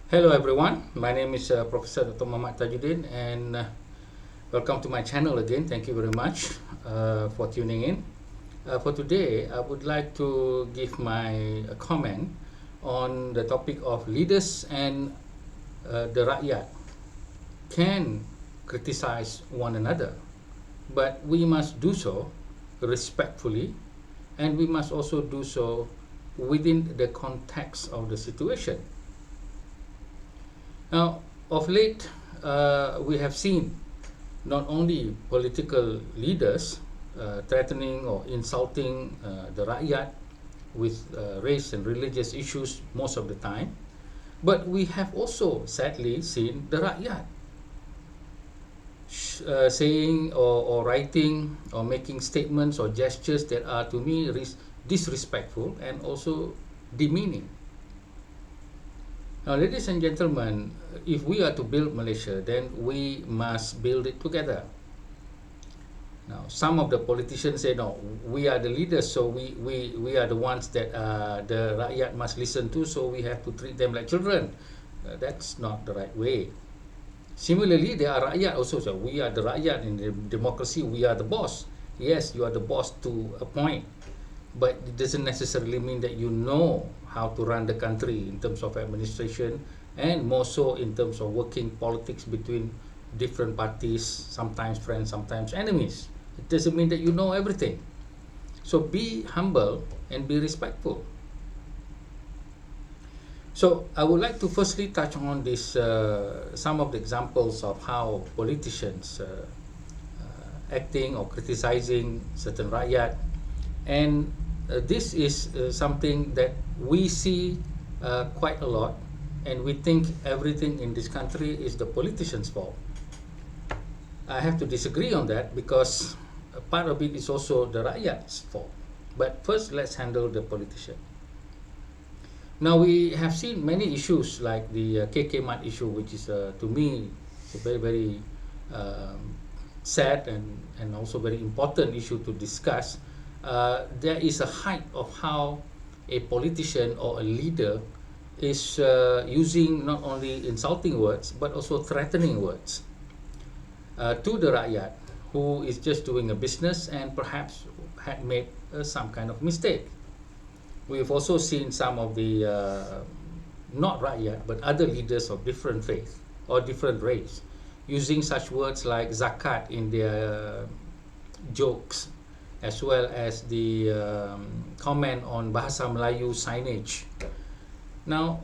Hello everyone, my name is Professor Dr. Muhammad Tajuddin and welcome to my channel again. Thank you very much for tuning in. For today, I would like to give my comment on the topic of leaders and the Rakyat can criticize one another, but we must do so respectfully and we must also do so within the context of the situation. Now, of late, we have seen not only political leaders threatening or insulting the Rakyat with race and religious issues most of the time, but we have also sadly seen the Rakyat saying or writing or making statements or gestures that are to me disrespectful and also demeaning. Now, ladies and gentlemen, if we are to build Malaysia, then we must build it together. Now, some of the politicians say, no, we are the leaders, so we are the ones that the Rakyat must listen to, so we have to treat them like children. That's not the right way. Similarly, there are Rakyat also, so we are the Rakyat in the democracy, we are the boss. Yes, you are the boss to a point, but it doesn't necessarily mean that you know how to run the country in terms of administration and more so in terms of working politics between different parties, sometimes friends, sometimes enemies. It doesn't mean that you know everything. So be humble and be respectful. So I would like to firstly touch on this, some of the examples of how politicians acting or criticizing certain Rakyat, and this is something that we see quite a lot, and we think everything in this country is the politicians' fault. I have to disagree on that because part of it is also the Rakyat's fault. But first, let's handle the politician. Now, we have seen many issues like the KK Mart issue, which is to me a very, very sad and also very important issue to discuss. There is a height of how a politician or a leader is using not only insulting words but also threatening words to the Rakyat, who is just doing a business and perhaps had made some kind of mistake. We've also seen some of the not Rakyat but other leaders of different faith or different race using such words like zakat in their jokes, as well as the comment on Bahasa Melayu signage. Now,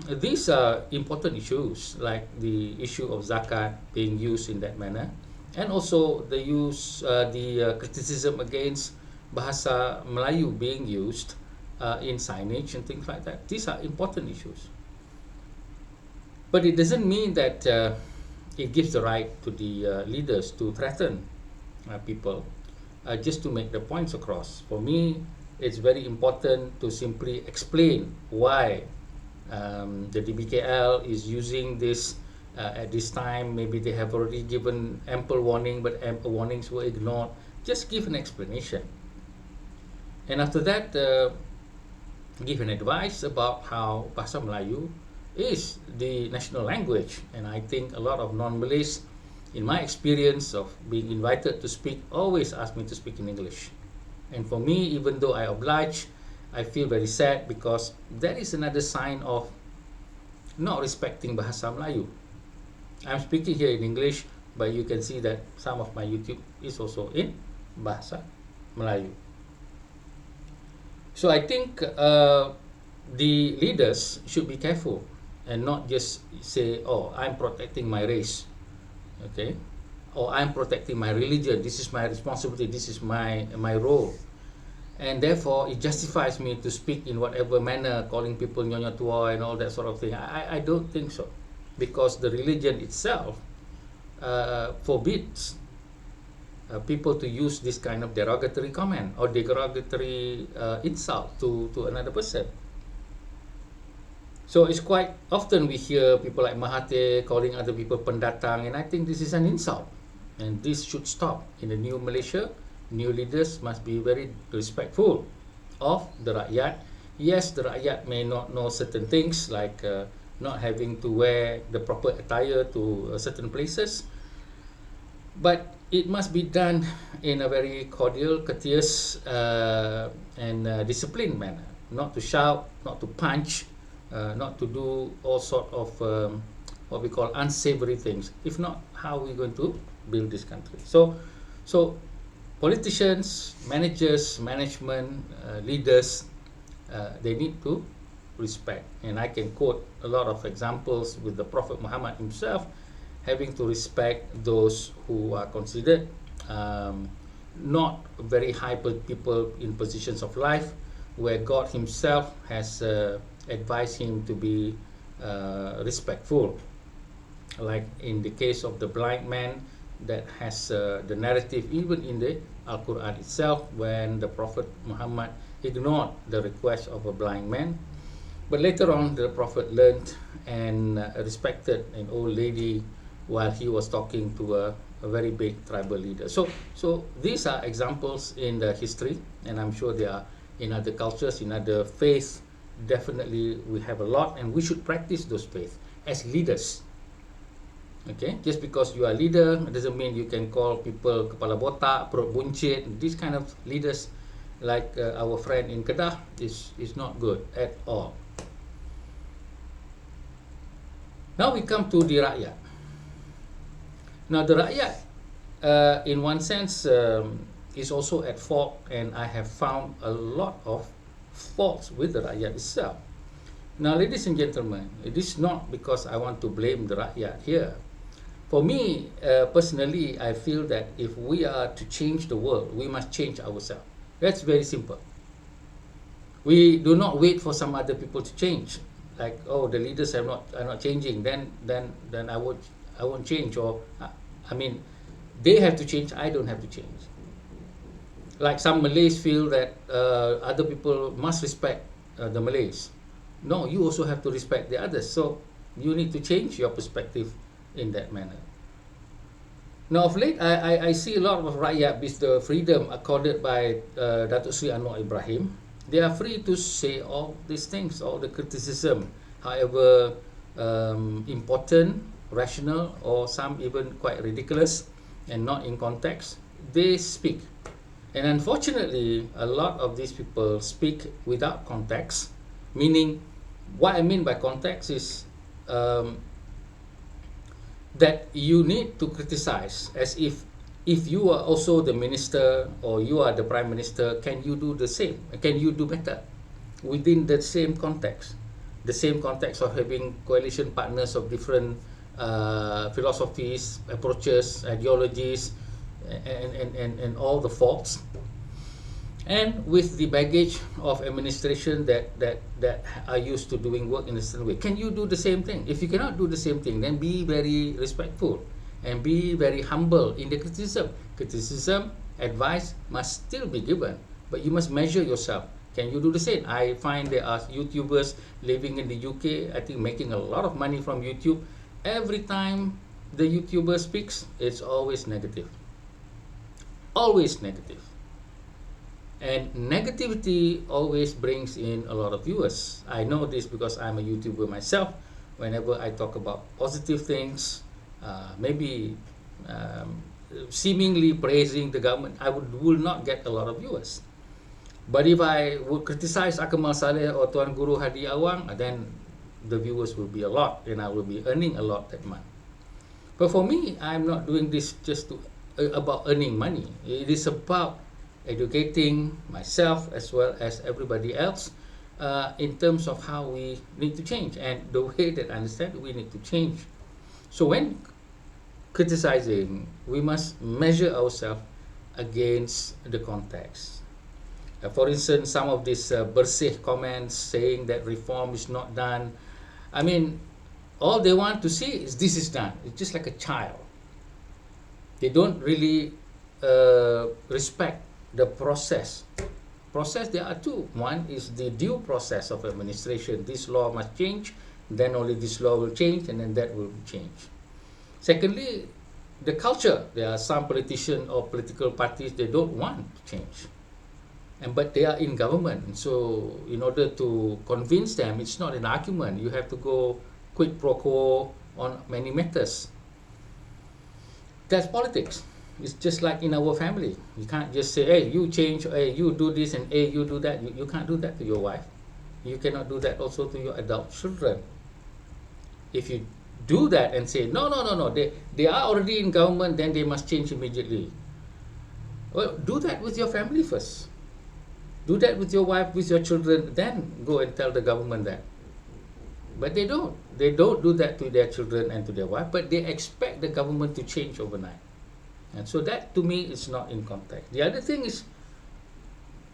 these are important issues, like the issue of zakat being used in that manner, and also the criticism against Bahasa Melayu being used in signage and things like that. These are important issues. But it doesn't mean that it gives the right to the leaders to threaten people just to make the points across. For me, it's very important to simply explain why the DBKL is using this at this time. Maybe they have already given ample warning, but ample warnings were ignored. Just give an explanation. And after that, give an advice about how Bahasa Melayu is the national language. And I think a lot of non-Malays, in my experience of being invited to speak, always ask me to speak in English. And for me, even though I oblige, I feel very sad because that is another sign of not respecting Bahasa Melayu. I'm speaking here in English, but you can see that some of my YouTube is also in Bahasa Melayu. So I think the leaders should be careful and not just say, oh, I'm protecting my race, okay, or I'm protecting my religion, this is my responsibility, this is my role, and therefore it justifies me to speak in whatever manner, calling people Nyonya Tua and all that sort of thing. I don't think so, because the religion itself forbids people to use this kind of derogatory comment or derogatory insult to another person. So it's quite often we hear people like Mahathir calling other people pendatang, and I think this is an insult, and this should stop. In the new Malaysia, new leaders must be very respectful of the Rakyat. Yes, the Rakyat may not know certain things like not having to wear the proper attire to certain places. But it must be done in a very cordial, courteous, and disciplined manner. Not to shout, not to punch, not to do all sort of what we call unsavory things. If not, how are we going to build this country? So politicians, managers, management, leaders, they need to respect. And I can quote a lot of examples with the Prophet Muhammad himself, having to respect those who are considered not very high people in positions of life, where God himself has advised him to be respectful. Like in the case of the blind man, that has the narrative even in the Al-Quran itself, when the Prophet Muhammad ignored the request of a blind man. But later on, the Prophet learned and respected an old lady while he was talking to a very big tribal leader. So these are examples in the history, and I'm sure they are in other cultures, in other faiths. Definitely we have a lot, and we should practice those faiths as leaders. Okay, just because you are a leader, it doesn't mean you can call people kepala botak, perut buncit. These kind of leaders, like our friend in Kedah, is not good at all. Now we come to the Rakyat. Now the Rakyat, in one sense, is also at fault, and I have found a lot of faults with the Rakyat itself. Now, ladies and gentlemen, it is not because I want to blame the Rakyat here. For me, personally, I feel that if we are to change the world, we must change ourselves. That's very simple. We do not wait for some other people to change. Like, oh, the leaders are not changing, then I won't change. Or I mean, they have to change, I don't have to change. Like some Malays feel that other people must respect the Malays. No, you also have to respect the others. So you need to change your perspective in that manner. Now of late, I see a lot of Rakyat with the freedom accorded by Datuk Sri Anwar Ibrahim. They are free to say all these things, all the criticism, however important, rational, or some even quite ridiculous and not in context, they speak. And unfortunately, a lot of these people speak without context, meaning, what I mean by context is that you need to criticize as if you are also the minister or you are the prime minister, can you do the same? Can you do better within the same context? The same context of having coalition partners of different philosophies, approaches, ideologies, and all the faults. And with the baggage of administration that are used to doing work in a certain way, can you do the same thing? If you cannot do the same thing, then be very respectful and be very humble in the criticism. Criticism, advice must still be given, but you must measure yourself. Can you do the same? I find there are YouTubers living in the UK, I think making a lot of money from YouTube. Every time the YouTuber speaks, it's always negative. Always negative. And negativity always brings in a lot of viewers. I know this because I'm a YouTuber myself. Whenever I talk about positive things, maybe seemingly praising the government, I will not get a lot of viewers. But if I would criticize Akamal Saleh or Tuan Guru Hadi Awang, then the viewers will be a lot, and I will be earning a lot that month. But for me, I'm not doing this just about earning money. It is about educating myself as well as everybody else in terms of how we need to change, and the way that I understand we need to change. So when criticizing, we must measure ourselves against the context. For instance, some of these bersih comments saying that reform is not done. I mean, all they want to see is this is done. It's just like a child. They don't really respect the process. There are two. One is the due process of administration. This law must change, then only this law will change, and then that will change. Secondly, the culture. There are some politicians or political parties, they don't want to change. But they are in government. So in order to convince them, it's not an argument. You have to go quid pro quo on many matters. That's politics. It's just like in our family. You can't just say, hey, you change, hey, you do this, and hey, you do that. You can't do that to your wife. You cannot do that also to your adult children. If you do that and say, no, no, no, no, they are already in government, then they must change immediately. Well, do that with your family first. Do that with your wife, with your children, then go and tell the government that. But they don't. They don't do that to their children and to their wife, but they expect the government to change overnight. And so that, to me, is not in contact. The other thing is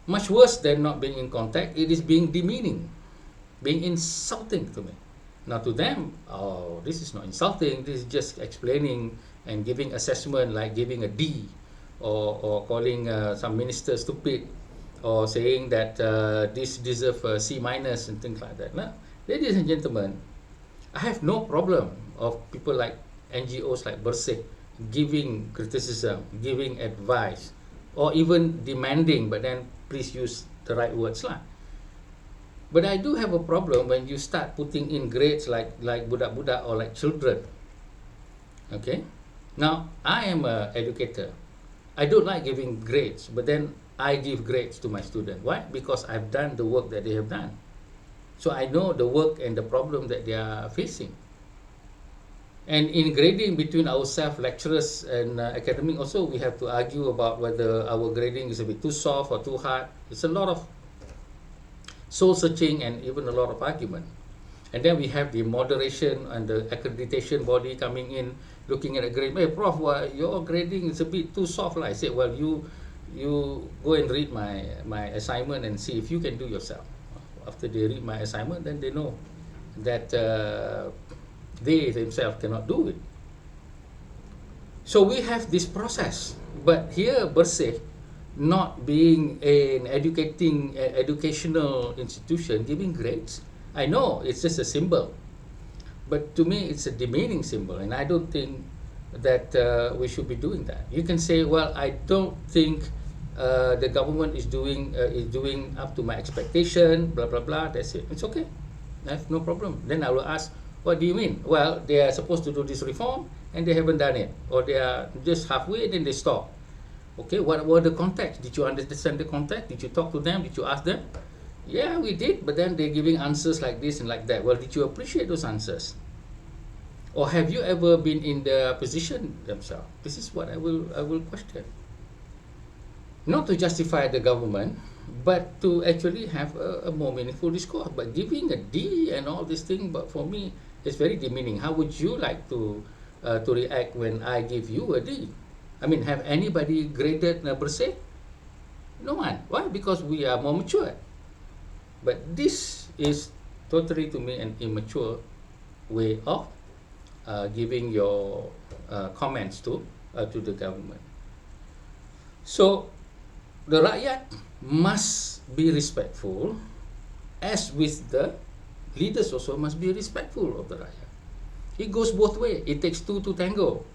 much worse than not being in contact. It is being demeaning, being insulting to me. Now to them, oh, this is not insulting. This is just explaining and giving assessment, like giving a D, or calling some minister stupid, or saying that this deserves a C minus and things like that. Now, ladies and gentlemen, I have no problem of people like NGOs like Bersih giving criticism, giving advice, or even demanding, but then please use the right words lah. But I do have a problem when you start putting in grades like budak-budak or like children. Okay? Now, I am an educator. I don't like giving grades, but then I give grades to my students. Why? Because I've done the work that they have done. So I know the work and the problem that they are facing. And in grading between ourselves, lecturers and academic also, we have to argue about whether our grading is a bit too soft or too hard. It's a lot of soul searching and even a lot of argument. And then we have the moderation and the accreditation body coming in, looking at the grade. Hey, Prof, your grading is a bit too soft. I said, well, you go and read my assignment and see if you can do yourself. After they read my assignment, then they know that they themselves cannot do it. So we have this process. But here, Bersih, not being an educational institution, giving grades, I know it's just a symbol. But to me, it's a demeaning symbol, and I don't think that we should be doing that. You can say, well, I don't think the government is doing up to my expectation, blah, blah, blah, that's it. It's okay. I have no problem. Then I will ask, what do you mean? Well, they are supposed to do this reform, and they haven't done it. Or they are just halfway, then they stop. Okay, what were the context? Did you understand the context? Did you talk to them? Did you ask them? Yeah, we did, but then they're giving answers like this and like that. Well, did you appreciate those answers? Or have you ever been in the position themselves? This is what I will question. Not to justify the government, but to actually have a more meaningful discourse. But giving a D and all this thing, but for me, it's very demeaning. How would you like to react when I give you a D? I mean, have anybody graded Bersih? No one. Why? Because we are more mature. But this is totally, to me, an immature way of giving your comments to the government. So, the rakyat must be respectful, as with the leaders also must be respectful of the rakyat. It goes both ways. It takes two to tango.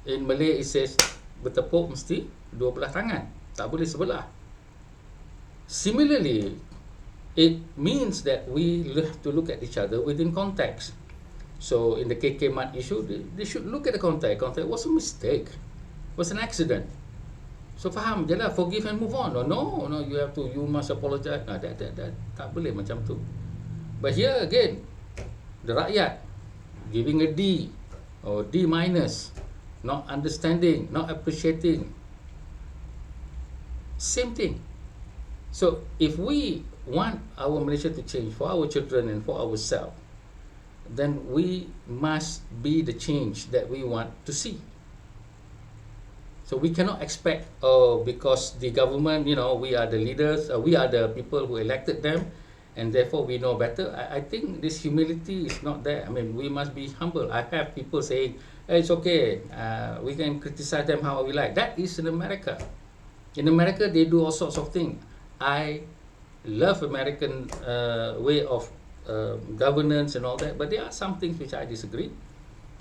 In Malay, it says, bertepuk mesti dua belah tangan, tak boleh sebelah. Similarly, it means that we have to look at each other within context. So in the KK Mat issue, they should look at the context. Context was a mistake, was an accident. So faham je lah, forgive and move on. No, you must apologize. That tak boleh macam tu. But here again, the rakyat giving a D or D minus, not understanding, not appreciating. Same thing. So if we want our Malaysia to change for our children and for ourselves, then we must be the change that we want to see. So we cannot expect, because the government, we are the leaders, we are the people who elected them, and therefore we know better. I think this humility is not there. I mean, we must be humble. I have people saying, hey, it's okay, we can criticize them how we like. That is in America. In America, they do all sorts of things. I love American way of governance and all that, but there are some things which I disagree,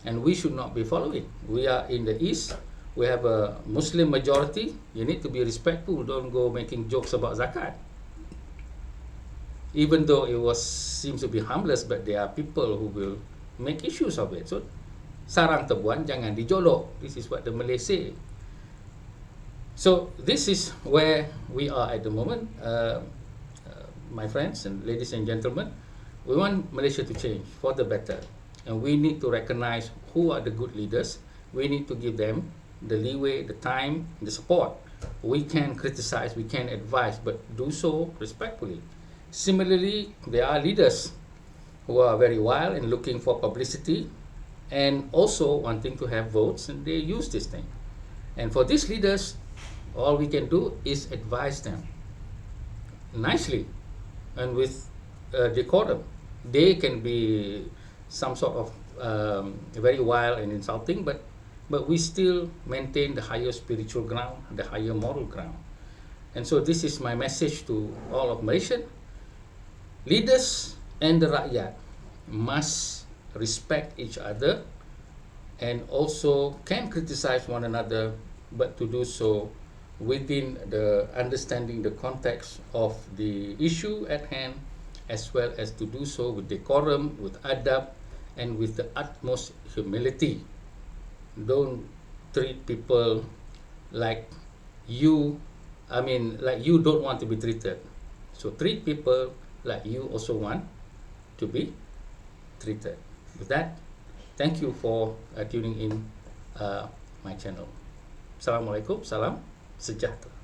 and we should not be following. We are in the East. We have a Muslim majority. You need to be respectful. Don't go making jokes about zakat. Even though it seems to be harmless, but there are people who will make issues of it. So sarang terbuan jangan dijolok. This is what the Malay say. So this is where we are at the moment, my friends and ladies and gentlemen. We want Malaysia to change for the better, and we need to recognize who are the good leaders. We need to give them the leeway, the time, the support. We can criticize, we can advise, but do so respectfully. Similarly, there are leaders who are very wild and looking for publicity and also wanting to have votes, and they use this thing. And for these leaders, all we can do is advise them nicely and with decorum. They can be some sort of very wild and insulting, but we still maintain the higher spiritual ground, the higher moral ground. And so this is my message to all of Malaysian leaders and the rakyat must respect each other and also can criticize one another, but to do so within the understanding the context of the issue at hand, as well as to do so with decorum, with adab, and with the utmost humility. Don't treat people like you, like you don't want to be treated. So treat people like you also want to be treated. With that, thank you for tuning in my channel. Assalamualaikum, salam sejahtera.